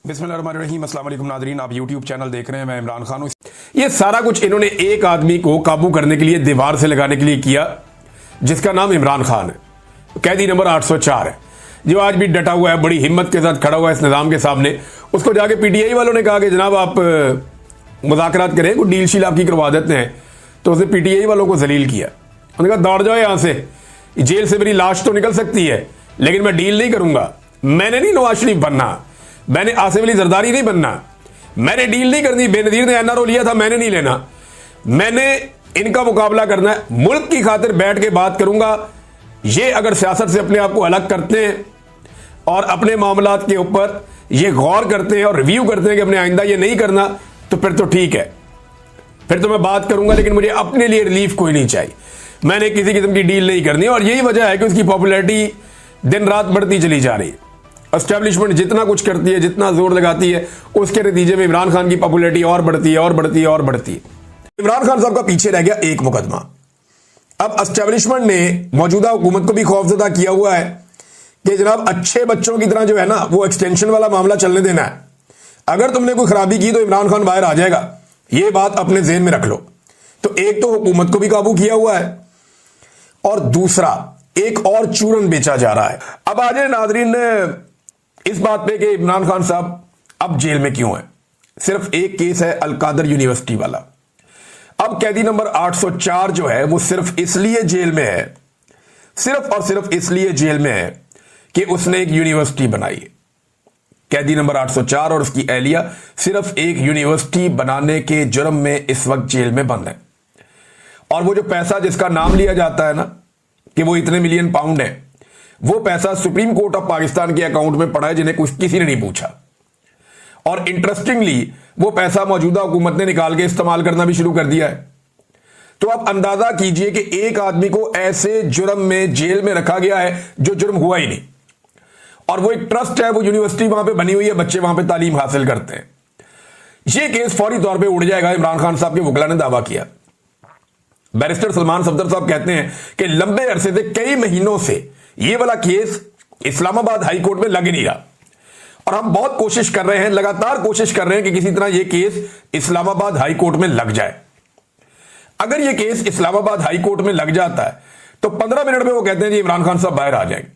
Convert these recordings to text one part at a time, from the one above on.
बिस्मिल्लाहिर्रहमानिर्रहीम, अस्सलाम वालेकुम नाज़रीन, आप यूट्यूब चैनल देख रहे हैं। मैं इमरान खान हूँ। ये सारा कुछ इन्होंने एक आदमी को काबू करने के लिए, दीवार से लगाने के लिए किया, जिसका नाम इमरान खान है। कैदी नंबर 804 है, जो आज भी डटा हुआ है, बड़ी हिम्मत के साथ खड़ा हुआ है इस निज़ाम के सामने। उसको जाके पीटीआई वालों ने कहा कि जनाब आप मुज़ाकरात करें, कोई डील शील आपकी करवा देते हैं। तो उसने पीटीआई वालों को जलील किया। उन्होंने कहा दौड़ जाओ यहाँ से, जेल से मेरी लाश तो निकल सकती है लेकिन मैं डील नहीं करूंगा। मैंने नहीं नवाज शरीफ बनना, मैंने आसिफ अली जरदारी नहीं बनना, मैंने डील नहीं करनी। बेनजीर ने एनआरओ लिया था, मैंने नहीं लेना। मैंने इनका मुकाबला करना है, मुल्क की खातिर बैठ के बात करूंगा। ये अगर सियासत से अपने आप को अलग करते हैं और अपने मामलात के ऊपर ये गौर करते हैं और रिव्यू करते हैं कि अपने आइंदा ये नहीं करना, तो फिर तो ठीक है, फिर तो मैं बात करूंगा। लेकिन मुझे अपने लिए रिलीफ कोई नहीं चाहिए। मैंने किसी किस्म की डील नहीं करनी। और यही वजह है कि उसकी पॉपुलैरिटी दिन रात बढ़ती चली जा रही है। एस्टेब्लिशमेंट जितना कुछ करती है, जितना जोर लगाती है, उसके नतीजे में इमरान खान की पॉपुलैरिटी और बढ़ती है और बढ़ती है और बढ़ती है। इमरान खान साहब का पीछे रह गया एक मुकदमा। अब एस्टेब्लिशमेंट ने मौजूदा हुकूमत को भी खौफजदा किया हुआ है कि जनाब अच्छे बच्चों की तरह जो है ना, वो एक्सटेंशन वाला मामला चलने देना है। अगर तुमने कोई खराबी की तो इमरान खान बाहर आ जाएगा। ये बात अपने ज़हन में रख लो। तो एक तो हुकूमत को भी काबू किया हुआ है और दूसरा एक और चूरन बेचा जा रहा है। अब आ जाए नाजरीन इस बात पे कि इमरान खान साहब अब जेल में क्यों है। सिर्फ एक केस है, अलकादर यूनिवर्सिटी वाला। अब कैदी नंबर 804 जो है वो सिर्फ इसलिए जेल में है, सिर्फ और सिर्फ इसलिए जेल में है कि उसने एक यूनिवर्सिटी बनाई है। कैदी नंबर 804 और उसकी एहलिया सिर्फ एक यूनिवर्सिटी बनाने के जुर्म में इस वक्त जेल में बंद है। और वो जो पैसा जिसका नाम लिया जाता है ना कि वो इतने मिलियन पाउंड है, वो पैसा सुप्रीम कोर्ट ऑफ पाकिस्तान के अकाउंट में पड़ा है, जिन्हें किसी ने नहीं पूछा। और इंटरेस्टिंगली वो पैसा मौजूदा हुकूमत ने निकाल के इस्तेमाल करना भी शुरू कर दिया है। तो आप अंदाजा कीजिए कि एक आदमी को ऐसे जुर्म में जेल में रखा गया है जो जुर्म हुआ ही नहीं। और वो एक ट्रस्ट है, वो यूनिवर्सिटी वहां पे बनी हुई है, बच्चे वहां पे तालीम हासिल करते हैं। ये केस फौरी तौर पे उड़ जाएगा, इमरान खान साहब के वकला ने दावा किया। बैरिस्टर सलमान सफदर साहब कहते हैं कि लंबे अरसे से, कई महीनों से ये वाला केस इस्लामाबाद हाई कोर्ट में लग ही नहीं रहा। और हम बहुत कोशिश कर रहे हैं, लगातार कोशिश कर रहे हैं कि किसी तरह यह केस इस्लामाबाद हाई कोर्ट में लग जाए। अगर यह केस इस्लामाबाद हाई कोर्ट में लग जाता है तो 15 मिनट में वो कहते हैं जी इमरान खान साहब बाहर आ जाएंगे।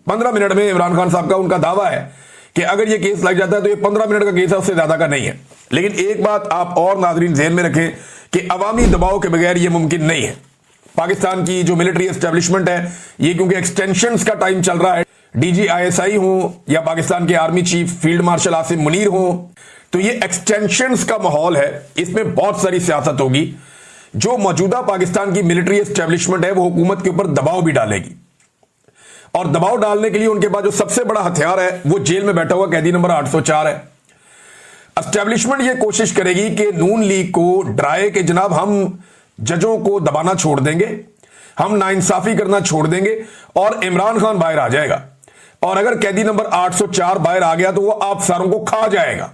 15 मिनट में इमरान खान साहब का, उनका दावा है कि अगर यह केस लग जाता है तो ये 15 मिनट का केस है, उससे ज्यादा का नहीं है। लेकिन एक बात आप और नाजरीन ज़हन में रखें कि अवामी दबाव के बगैर यह मुमकिन नहीं है। पाकिस्तान की जो मिलिट्री एस्टेब्लिशमेंट है, ये क्योंकि एक्सटेंशंस का टाइम चल रहा है, डीजी आईएसआई हो या पाकिस्तान के army chief field marshal Asim Munir हो, तो ये एक्सटेंशंस का माहौल है। इसमें बहुत सारी सियासत होगी। जो मौजूदा पाकिस्तान की मिलिट्री एस्टेब्लिशमेंट है वो हुकूमत के ऊपर दबाव भी डालेगी। और दबाव डालने के लिए उनके पास जो सबसे बड़ा हथियार है वो जेल में बैठा हुआ कैदी नंबर 804 है। एस्टेब्लिशमेंट ये कोशिश करेगी कि नून लीग को डराए कि जनाब हम जजों को दबाना छोड़ देंगे, हम नाइंसाफी करना छोड़ देंगे और इमरान खान बाहर आ जाएगा। और अगर कैदी नंबर 804 बाहर आ गया तो वो आप सारों को खा जाएगा।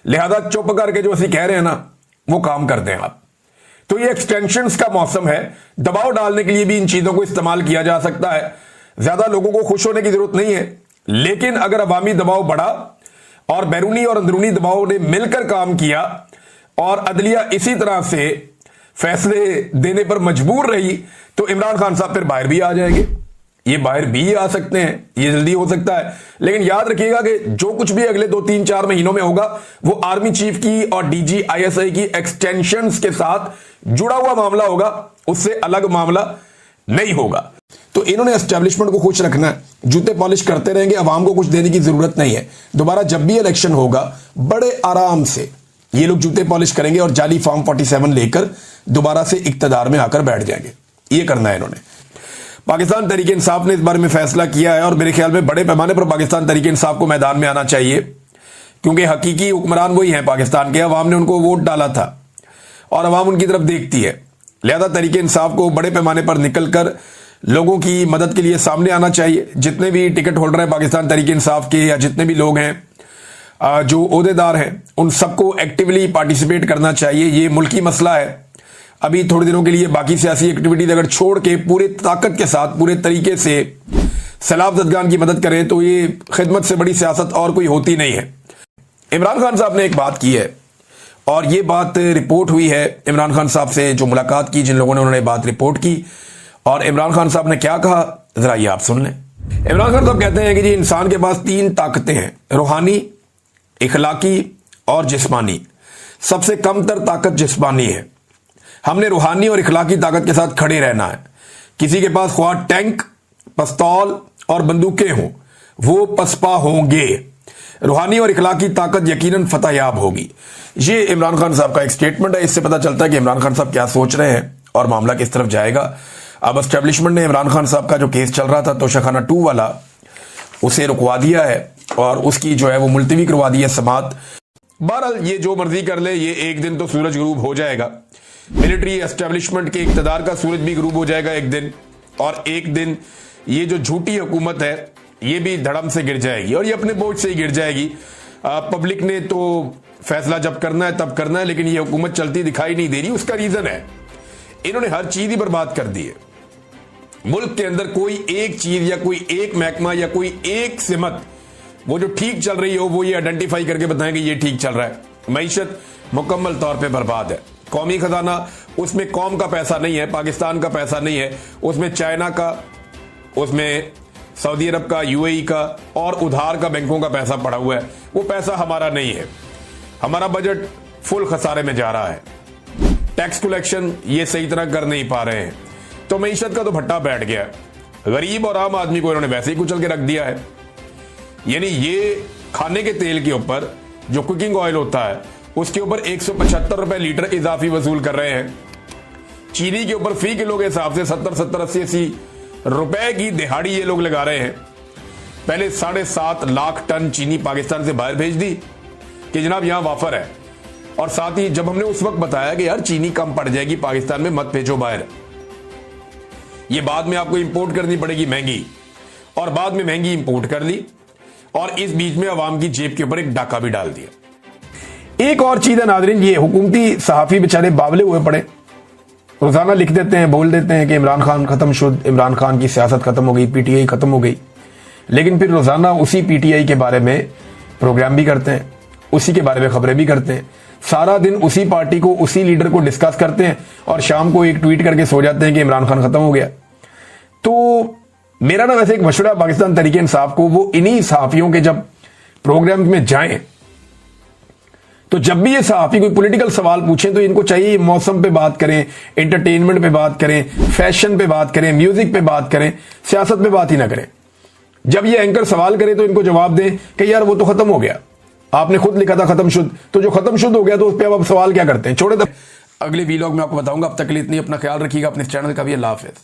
लिहाजा चुप करके जो ਅਸੀਂ कह रहे हैं ना, वो काम करते हैं आप। तो ये एक्सटेंशंस का मौसम है। दबाव डालने के लिए भी इन चीजों को इस्तेमाल किया जा सकता है। ज्यादा लोगों को खुश होने की जरूरत नहीं है, लेकिन अगर अवामी दबाव बढ़ा और बैरूनी और अंदरूनी दबाव ने मिलकर काम किया और अदलिया इसी तरह से फैसले देने पर मजबूर रही, तो इमरान खान साहब फिर बाहर भी आ जाएंगे। ये बाहर भी आ सकते हैं, ये जल्दी हो सकता है। लेकिन याद रखिएगा कि जो कुछ भी अगले 2-3-4 महीनों में होगा वो आर्मी चीफ की और डीजी आईएसआई की एक्सटेंशंस के साथ जुड़ा हुआ मामला होगा, उससे अलग मामला नहीं होगा। तो इन्होंने एस्टेब्लिशमेंट को खुश रखना है, जूते पॉलिश करते रहेंगे, अवाम को कुछ देने की जरूरत नहीं है। दोबारा जब भी इलेक्शन होगा बड़े आराम से ये लोग जूते पॉलिश करेंगे और जाली फॉर्म 47 लेकर दोबारा से इक्तदार में आकर बैठ जाएंगे। ये करना है इन्होंने। पाकिस्तान तहरीक इंसाफ ने इस बारे में फैसला किया है और मेरे ख्याल में बड़े पैमाने पर पाकिस्तान तहरीक इंसाफ को मैदान में आना चाहिए, क्योंकि हकीकी हुक्मरान वही हैं पाकिस्तान के। अवाम ने उनको वोट डाला था और अवाम उनकी तरफ देखती है। लिहाजा तहरीक इंसाफ को बड़े पैमाने पर निकलकर लोगों की मदद के लिए सामने आना चाहिए। जितने भी टिकट होल्डर हैं पाकिस्तान तहरीक इंसाफ के, या जितने भी लोग हैं जो ओहदेदार हैं, उन सबको एक्टिवली पार्टिसिपेट करना चाहिए। ये मुल्की मसला है। अभी थोड़े दिनों के लिए बाकी सियासी एक्टिविटीज अगर छोड़ के पूरे ताकत के साथ, पूरे तरीके से सैलाब ज़दगान की मदद करें तो ये खिदमत से बड़ी सियासत और कोई होती नहीं है। इमरान खान साहब ने एक बात की है और ये बात रिपोर्ट हुई है इमरान खान साहब से जो मुलाकात की, जिन लोगों ने उन्होंने बात रिपोर्ट की। और इमरान खान साहब ने क्या कहा, जरा ये आप सुन लें। इमरान खान साहब कहते हैं कि जी इंसान के पास 3 ताकतें हैं, रूहानी, इखलाकी और जिस्मानी। सबसे कमतर ताकत जिस्मानी है। हमने रूहानी और इखलाकी ताकत के साथ खड़े रहना है। किसी के पास ख्वाह टैंक, पिस्तौल और बंदूकें हों, वो पसपा होंगे। रूहानी और इखलाकी ताकत यकीनन फतहयाब होगी। ये इमरान खान साहब का एक स्टेटमेंट है। इससे पता चलता है कि इमरान खान साहब क्या सोच रहे हैं और मामला किस तरफ जाएगा। अब एस्टेब्लिशमेंट ने इमरान खान साहब का जो केस चल रहा था तोशाखाना 2 वाला, उसे रुकवा दिया है और उसकी जो है वो मुलतवी करवा दी है समात। बहरहाल ये जो मर्जी कर ले, ये एक दिन तो सूरज गुरूब हो जाएगा। मिलिट्री एस्टेब्लिशमेंट के इक़्तिदार का सूरज भी गुरूब हो जाएगा एक दिन, और एक दिन ये जो झूठी हुकूमत है ये भी धड़म से गिर जाएगी और ये अपने बोझ से ही गिर जाएगी। पब्लिक ने तो फैसला जब करना है तब करना है, लेकिन ये हुकूमत चलती दिखाई नहीं दे रही। उसका रीजन है इन्होंने हर चीज ही बर्बाद कर दी है। मुल्क के अंदर कोई एक चीज या कोई एक महकमा या कोई एक सिमत वो जो ठीक चल रही हो वो ये आइडेंटिफाई करके बताएं कि ये ठीक चल रहा है। मईशत मुकम्मल तौर पे बर्बाद है। कौमी खजाना, उसमें कौम का पैसा नहीं है, पाकिस्तान का पैसा नहीं है, उसमें चाइना का, उसमें सऊदी अरब का, यूएई का और उधार का बैंकों का पैसा पड़ा हुआ है। वो पैसा हमारा नहीं है। हमारा बजट फुल खसारे में जा रहा है। टैक्स कलेक्शन ये सही तरह कर नहीं पा रहे हैं, तो मईशत का तो भट्टा बैठ गया है। गरीब और आम आदमी को इन्होंने वैसे ही कुचल के रख दिया है। यानी ये खाने के तेल के ऊपर जो कुकिंग ऑयल होता है उसके ऊपर 175 रुपए लीटर इजाफी वसूल कर रहे हैं। चीनी के ऊपर फी किलो के हिसाब से 70, 80 रुपए की दिहाड़ी ये लोग लगा रहे हैं। पहले 7.5 लाख टन चीनी पाकिस्तान से बाहर भेज दी कि जनाब यहां वाफर है, और साथ ही जब हमने उस वक्त बताया कि यार चीनी कम पड़ जाएगी पाकिस्तान में, मत भेजो बाहर, ये बाद में आपको इंपोर्ट करनी पड़ेगी महंगी, और बाद में महंगी इंपोर्ट कर ली और इस बीच में अवाम की जेब के ऊपर एक डाका भी डाल दिया। एक और चीज है नाज़रीन, ये हुकूमती सहाफी बेचारे बावले हुए पड़े, रोजाना लिख देते हैं, बोल देते हैं कि इमरान खान खत्म शुद, इमरान खान की सियासत खत्म हो गई, पीटीआई खत्म हो गई, लेकिन फिर रोजाना उसी पीटीआई के बारे में प्रोग्राम भी करते हैं, उसी के बारे में खबरें भी करते हैं, सारा दिन उसी पार्टी को, उसी लीडर को डिस्कस करते हैं और शाम को एक ट्वीट करके सो जाते हैं कि इमरान खान खत्म हो गया। तो मेरा ना वैसे एक मशवरा पाकिस्तान तहरीक इंसाफ को, वो इन्हीं सहाफियों के जब प्रोग्राम में जाएं तो जब भी ये सहाफी कोई पॉलिटिकल सवाल पूछें तो इनको चाहिए मौसम पे बात करें, एंटरटेनमेंट पे बात करें, फैशन पे बात करें, म्यूजिक पे बात करें, सियासत पे बात ही ना करें। जब ये एंकर सवाल करे तो इनको जवाब दें कि यार वो तो खत्म हो गया, आपने खुद लिखा था खत्म शुद्ध, तो जो खत्म शुद्ध हो गया तो उस पर अब आप सवाल क्या करते हैं, छोड़े। अगले वीलॉग में आपको बताऊंगा। अब तक के लिए इतनी, अपना ख्याल रखिएगा, अपने चैनल का भी। अल्लाह हाफिज़।